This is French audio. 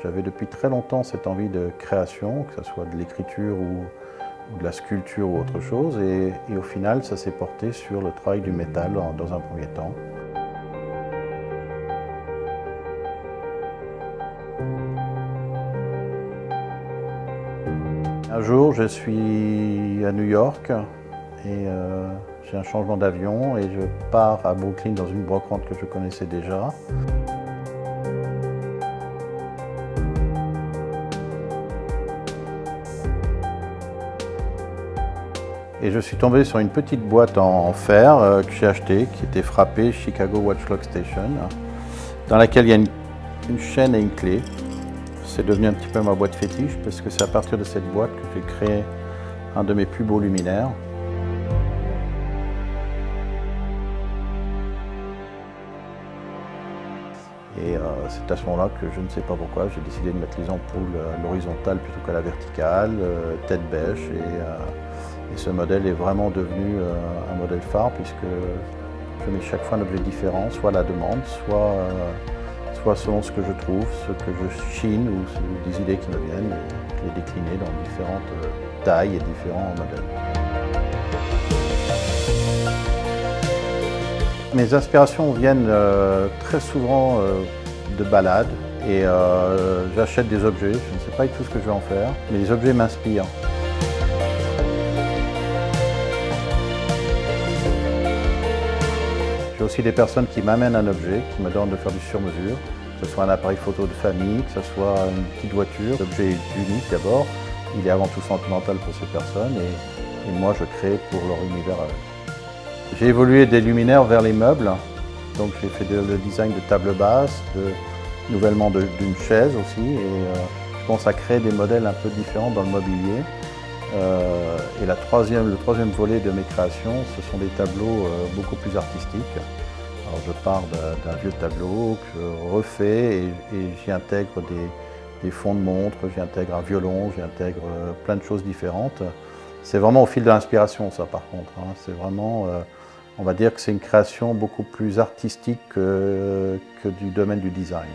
J'avais depuis très longtemps cette envie de création, que ce soit de l'écriture ou de la sculpture ou autre chose, et au final ça s'est porté sur le travail du métal dans un premier temps. Un jour je suis à New York et j'ai un changement d'avion et je pars à Brooklyn dans une brocante que je connaissais déjà. Et je suis tombé sur une petite boîte en fer que j'ai achetée, qui était frappée Chicago Watch Clock Station, dans laquelle il y a une chaîne et une clé. C'est devenu un petit peu ma boîte fétiche, parce que c'est à partir de cette boîte que j'ai créé un de mes plus beaux luminaires. Et c'est à ce moment-là que je ne sais pas pourquoi, j'ai décidé de mettre les ampoules à l'horizontale plutôt qu'à la verticale, tête bêche. Et ce modèle est vraiment devenu un modèle phare, puisque je mets chaque fois un objet différent, soit à la demande, soit selon ce que je trouve, ce que je chine ou des idées qui me viennent, et les décliner dans différentes tailles et différents modèles. Mes inspirations viennent très souvent de balades et j'achète des objets. Je ne sais pas du tout ce que je vais en faire, mais les objets m'inspirent. J'ai aussi des personnes qui m'amènent un objet, qui me demandent de faire du sur-mesure, que ce soit un appareil photo de famille, que ce soit une petite voiture. L'objet est unique d'abord, il est avant tout sentimental pour ces personnes et moi je crée pour leur univers à eux. J'ai évolué des luminaires vers les meubles, donc j'ai fait le design de table basse, de nouvellement d'une chaise aussi, et je pense à créer des modèles un peu différents dans le mobilier. Et le troisième volet de mes créations, ce sont des tableaux beaucoup plus artistiques. Alors je pars d'un vieux tableau que je refais et j'y intègre des fonds de montre, j'y intègre un violon, j'y intègre plein de choses différentes. C'est vraiment au fil de l'inspiration ça par contre, hein. C'est vraiment, on va dire que c'est une création beaucoup plus artistique que du domaine du design.